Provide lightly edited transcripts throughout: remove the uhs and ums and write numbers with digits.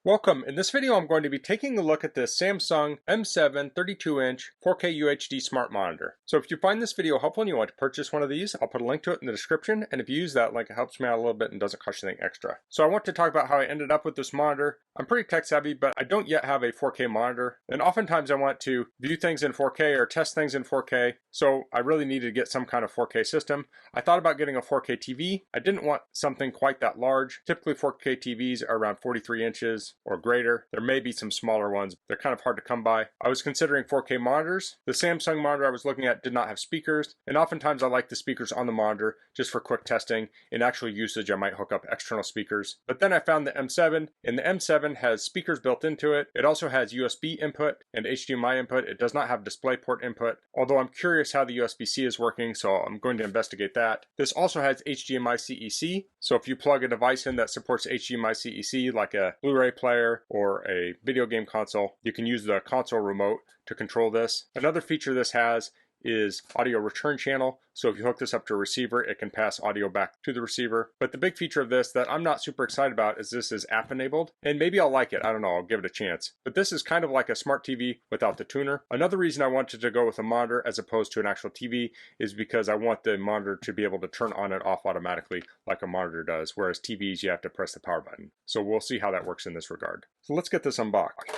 Welcome. In this video I'm going to be taking a look at this Samsung M7 32-inch 4K UHD smart monitor. So if you find this video helpful and you want to purchase one of these, I'll put a link to it in the description, and if you use that link it helps me out a little bit and doesn't cost you anything extra. So I want to talk about how I ended up with this monitor. I'm pretty tech savvy, but I don't yet have a 4K monitor, and oftentimes I want to view things in 4K or test things in 4K, so I really needed to get some kind of 4K system. I thought about getting a 4K TV. I didn't want something quite that large. Typically 4K TVs are around 43 inches or greater. There may be some smaller ones. They're kind of hard to come by. I was considering 4K monitors. The Samsung monitor I was looking at did not have speakers, and oftentimes I like the speakers on the monitor just for quick testing. In actual usage I might hook up external speakers. But then I found the M7, and the M7 has speakers built into it. It also has USB input and HDMI input. It does not have DisplayPort input, although I'm curious how the USB-C is working, so I'm going to investigate that. This also has HDMI CEC, so if you plug a device in that supports HDMI CEC like a Blu-ray player or a video game console, you can use the console remote to control this. Another feature this has is audio return channel, so if you hook this up to a receiver it can pass audio back to the receiver. But the big feature of this that I'm not super excited about is this is app enabled, and maybe I'll like it, I don't know, I'll give it a chance. But this is kind of like a smart TV without the tuner. Another reason I wanted to go with a monitor as opposed to an actual TV is because I want the monitor to be able to turn on and off automatically like a monitor does, whereas TVs you have to press the power button. So we'll see how that works in this regard. So let's get this unboxed.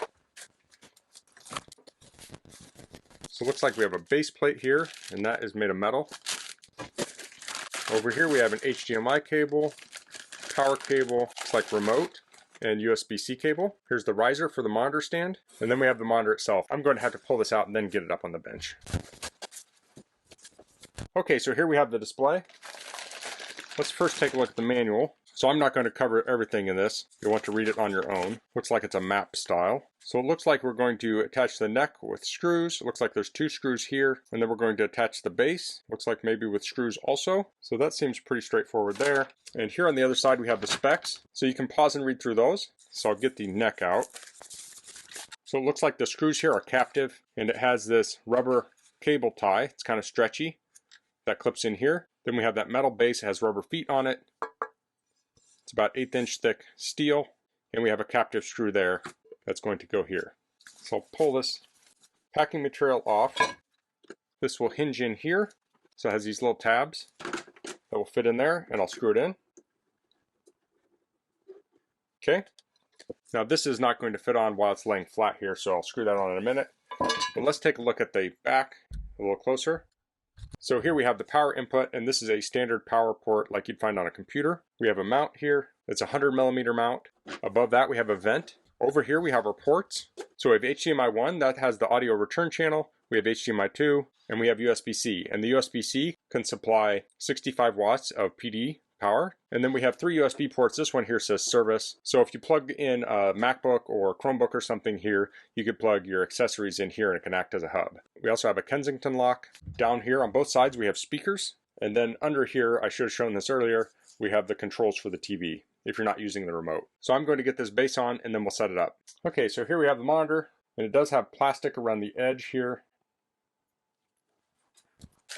So it looks like we have a base plate here, and that is made of metal. Over here we have an HDMI cable, power cable, looks like remote, and USB-C cable. Here's the riser for the monitor stand, and then we have the monitor itself. I'm going to have to pull this out and then get it up on the bench. Okay, so here we have the display. Let's first take a look at the manual. So I'm not going to cover everything in this. You'll want to read it on your own. Looks like it's a map style. So it looks like we're going to attach the neck with screws. It looks like there's 2 screws here, and then we're going to attach the base. Looks like maybe with screws also. So that seems pretty straightforward there. And here on the other side we have the specs. So you can pause and read through those. So I'll get the neck out. So it looks like the screws here are captive, and it has this rubber cable tie. It's kind of stretchy. That clips in here. Then we have that metal base. It has rubber feet on it. It's about 1/8 inch thick steel, and we have a captive screw there that's going to go here. So I'll pull this packing material off. This will hinge in here, so it has these little tabs that will fit in there, and I'll screw it in. Okay, now this is not going to fit on while it's laying flat here, so I'll screw that on in a minute. But let's take a look at the back a little closer. So here we have the power input, and this is a standard power port like you'd find on a computer. We have a mount here. It's a 100mm mount. Above that we have a vent. Over here we have our ports. So we have HDMI 1, that has the audio return channel. We have HDMI 2, and we have USB-C. And the USB-C can supply 65 watts of PD power. And then we have 3 USB ports. This one here says service. So if you plug in a MacBook or Chromebook or something here, you could plug your accessories in here and it can act as a hub. We also have a Kensington lock. Down here on both sides we have speakers. And then under here, I should have shown this earlier, we have the controls for the TV if you're not using the remote. So I'm going to get this base on and then we'll set it up. Okay, so here we have the monitor, and it does have plastic around the edge here.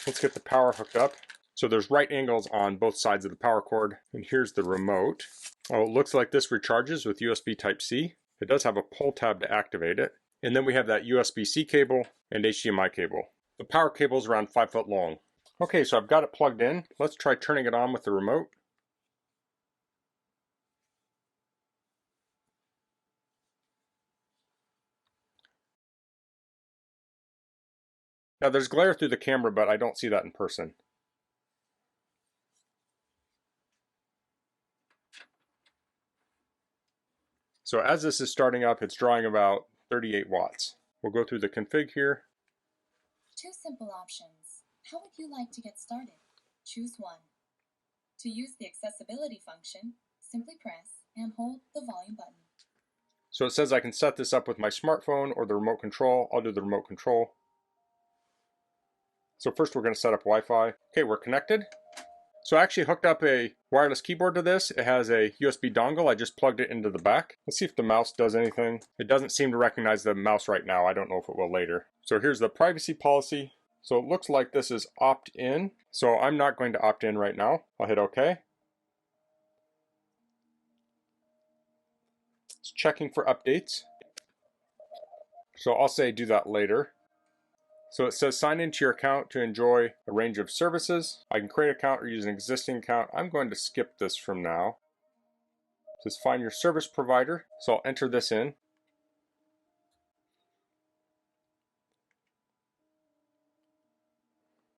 Let's get the power hooked up. So there's right angles on both sides of the power cord, and here's the remote. Oh, it looks like this recharges with USB Type-C. It does have a pull tab to activate it. And then we have that USB-C cable and HDMI cable. The power cable is around 5 foot long. Okay, so I've got it plugged in. Let's try turning it on with the remote. Now there's glare through the camera, but I don't see that in person. So as this is starting up, it's drawing about 38 watts. We'll go through the config here. 2 simple options. How would you like to get started? Choose one. To use the accessibility function, simply press and hold the volume button. So it says I can set this up with my smartphone or the remote control. I'll do the remote control. So first we're going to set up Wi-Fi. Okay, we're connected. So I actually hooked up a wireless keyboard to this. It has a USB dongle. I just plugged it into the back. Let's see if the mouse does anything. It doesn't seem to recognize the mouse right now. I don't know if it will later. So here's the privacy policy. So it looks like this is opt-in. So I'm not going to opt in right now. I'll hit OK. It's checking for updates. So I'll say do that later. So it says sign into your account to enjoy a range of services. I can create an account or use an existing account. I'm going to skip this from now. It says find your service provider. So I'll enter this in.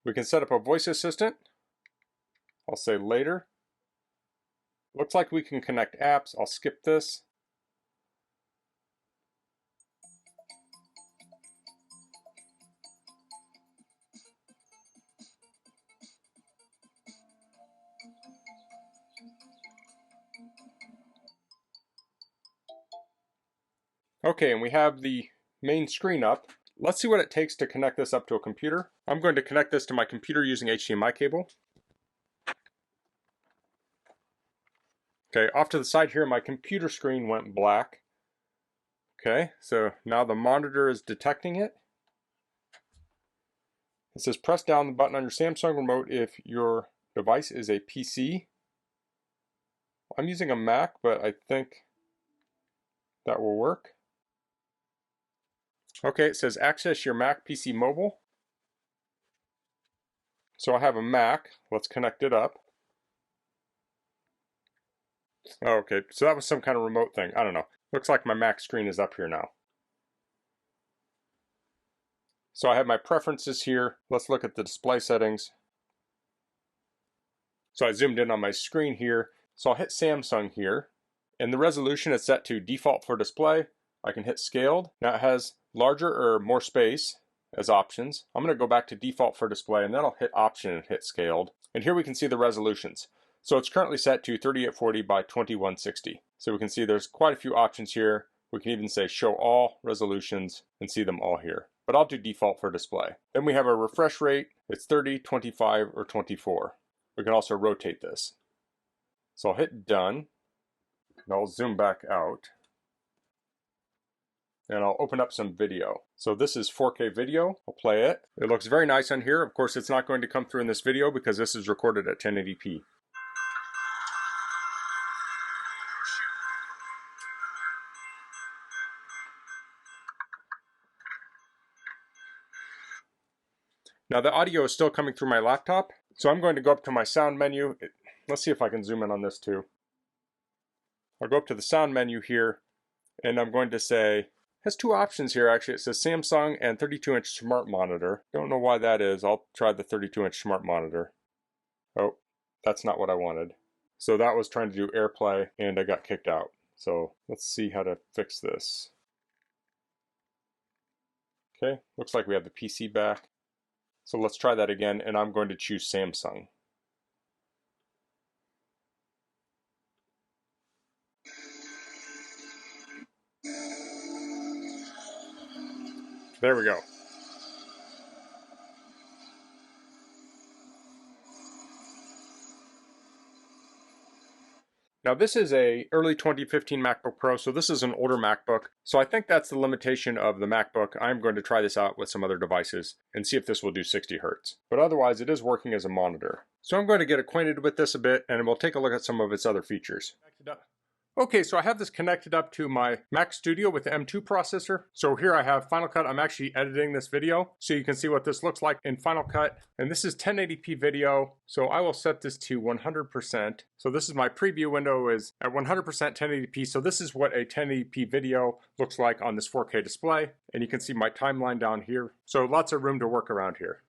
We can set up a voice assistant. I'll say later. Looks like we can connect apps. I'll skip this. Okay, and we have the main screen up. Let's see what it takes to connect this up to a computer. I'm going to connect this to my computer using HDMI cable. Okay, off to the side here, my computer screen went black. Okay, so now the monitor is detecting it. It says press down the button on your Samsung remote if your device is a PC. I'm using a Mac, but I think that will work. Okay, it says access your Mac PC mobile. So I have a Mac. Let's connect it up. Oh, okay, so that was some kind of remote thing. I don't know. Looks like my Mac screen is up here now. So I have my preferences here. Let's look at the display settings. So I zoomed in on my screen here. So I'll hit Samsung here. And the resolution is set to default for display. I can hit scaled. Now it has larger or more space as options. I'm going to go back to default for display and then I'll hit option and hit scaled. And here we can see the resolutions. So it's currently set to 3840 by 2160. So we can see there's quite a few options here. We can even say show all resolutions and see them all here. But I'll do default for display. Then we have a refresh rate. It's 30, 25, or 24. We can also rotate this. So I'll hit done. And I'll zoom back out. And I'll open up some video. So this is 4K video. I'll play it. It looks very nice on here. Of course, it's not going to come through in this video because this is recorded at 1080p. Now the audio is still coming through my laptop. So I'm going to go up to my sound menu. Let's see if I can zoom in on this too. I'll go up to the sound menu here and I'm going to say, it has two options here actually. It says Samsung and 32-inch smart monitor. Don't know why that is. I'll try the 32-inch smart monitor. Oh, that's not what I wanted. So that was trying to do AirPlay and I got kicked out. So let's see how to fix this. Okay, looks like we have the PC back. So let's try that again and I'm going to choose Samsung. There we go. Now this is a early 2015 MacBook Pro, so this is an older MacBook. So I think that's the limitation of the MacBook. I'm going to try this out with some other devices and see if this will do 60 Hz. But otherwise it is working as a monitor. So I'm going to get acquainted with this a bit and we'll take a look at some of its other features. Okay, so I have this connected up to my Mac Studio with the M2 processor. So here I have Final Cut. I'm actually editing this video so you can see what this looks like in Final Cut. And this is 1080p video. So I will set this to 100%. So this is my preview window is at 100% 1080p. So this is what a 1080p video looks like on this 4K display. And you can see my timeline down here. So lots of room to work around here.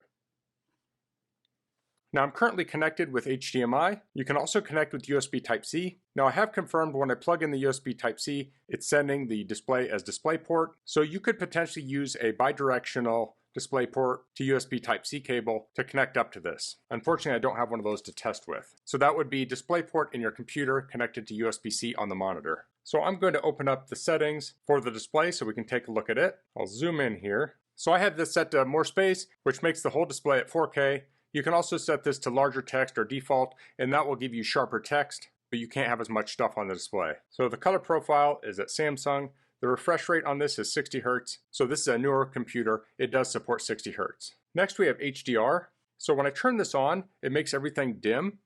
Now I'm currently connected with HDMI. You can also connect with USB Type-C. Now I have confirmed when I plug in the USB Type-C, it's sending the display as DisplayPort. So you could potentially use a bidirectional DisplayPort to USB Type-C cable to connect up to this. Unfortunately, I don't have one of those to test with. So that would be DisplayPort in your computer connected to USB-C on the monitor. So I'm going to open up the settings for the display so we can take a look at it. I'll zoom in here. So I have this set to more space, which makes the whole display at 4K. You can also set this to larger text or default, and that will give you sharper text, but you can't have as much stuff on the display. So the color profile is at Samsung. The refresh rate on this is 60 Hz. So this is a newer computer. It does support 60 Hz. Next we have HDR. So when I turn this on, it makes everything dim.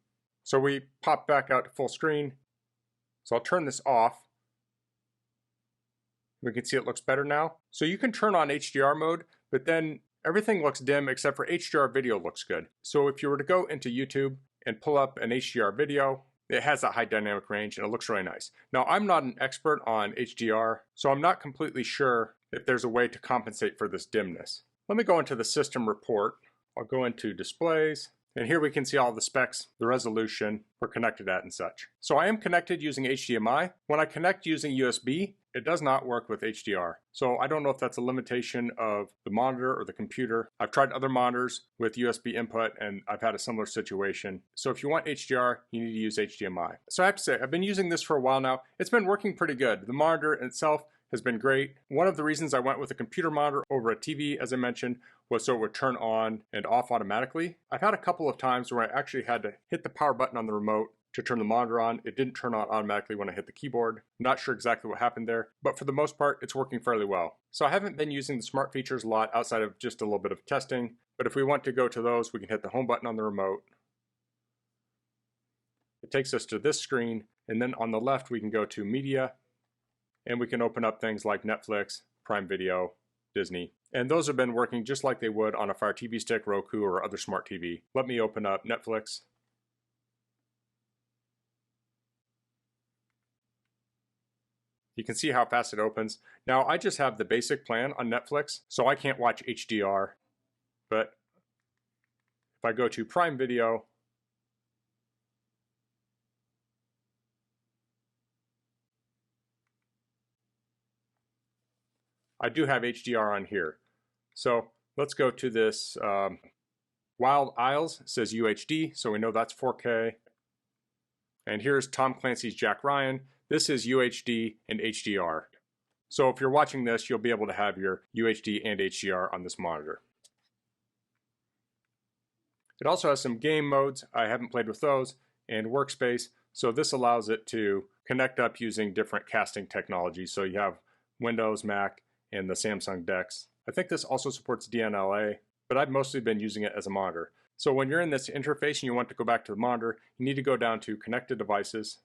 So we pop back out to full screen. So I'll turn this off. We can see it looks better now. So you can turn on HDR mode, but then everything looks dim except for HDR video looks good. So if you were to go into YouTube and pull up an HDR video, it has that high dynamic range and it looks really nice. Now, I'm not an expert on HDR, so I'm not completely sure if there's a way to compensate for this dimness. Let me go into the system report. I'll go into displays, and here we can see all the specs, the resolution we're connected at and such. So I am connected using HDMI. When I connect using USB, it does not work with HDR. So I don't know if that's a limitation of the monitor or the computer. I've tried other monitors with USB input and I've had a similar situation. So if you want HDR, you need to use HDMI. So I have to say, I've been using this for a while now. It's been working pretty good. The monitor itself has been great. One of the reasons I went with a computer monitor over a TV, as I mentioned, was so it would turn on and off automatically. I've had a couple of times where I actually had to hit the power button on the remote to turn the monitor on. It didn't turn on automatically when I hit the keyboard. Not sure exactly what happened there, but for the most part, it's working fairly well. So I haven't been using the smart features a lot outside of just a little bit of testing, but if we want to go to those, we can hit the home button on the remote. It takes us to this screen, and then on the left, we can go to media, and we can open up things like Netflix, Prime Video, Disney. And those have been working just like they would on a Fire TV Stick, Roku, or other smart TV. Let me open up Netflix. You can see how fast it opens. Now, I just have the basic plan on Netflix, so I can't watch HDR. But if I go to Prime Video, I do have HDR on here. So let's go to this Wild Isles. It says UHD, so we know that's 4K. And here's Tom Clancy's Jack Ryan. This is UHD and HDR. So if you're watching this, you'll be able to have your UHD and HDR on this monitor. It also has some game modes. I haven't played with those, and workspace. So this allows it to connect up using different casting technologies. So you have Windows, Mac, and the Samsung DeX. I think this also supports DNLA, but I've mostly been using it as a monitor. So when you're in this interface and you want to go back to the monitor, you need to go down to Connected Devices,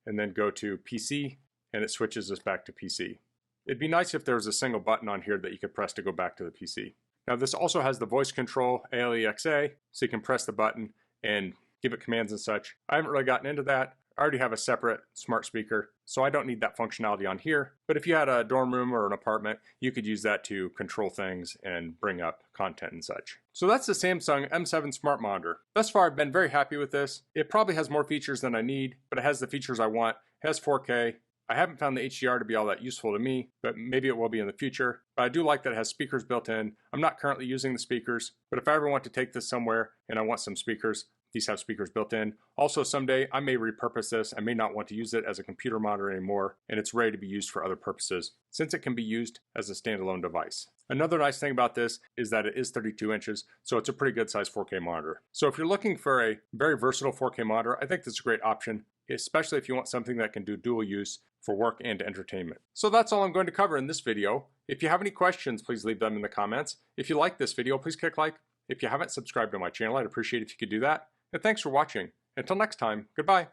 and then go to PC, and it switches us back to PC. It'd be nice if there was a single button on here that you could press to go back to the PC. Now this also has the voice control, ALEXA, so you can press the button and give it commands and such. I haven't really gotten into that. I already have a separate smart speaker, so I don't need that functionality on here. But if you had a dorm room or an apartment, you could use that to control things and bring up content and such. So that's the Samsung M7 Smart Monitor. Thus far, I've been very happy with this. It probably has more features than I need, but it has the features I want. It has 4K. I haven't found the HDR to be all that useful to me, but maybe it will be in the future. But I do like that it has speakers built in. I'm not currently using the speakers, but if I ever want to take this somewhere and I want some speakers, these have speakers built in. Also, someday I may repurpose this. I may not want to use it as a computer monitor anymore, and it's ready to be used for other purposes, since it can be used as a standalone device. Another nice thing about this is that it is 32 inches, so it's a pretty good size 4K monitor. So if you're looking for a very versatile 4K monitor, I think this is a great option, especially if you want something that can do dual use for work and entertainment. So that's all I'm going to cover in this video. If you have any questions, please leave them in the comments. If you like this video, please click like. If you haven't subscribed to my channel, I'd appreciate it if you could do that. And thanks for watching. Until next time, goodbye.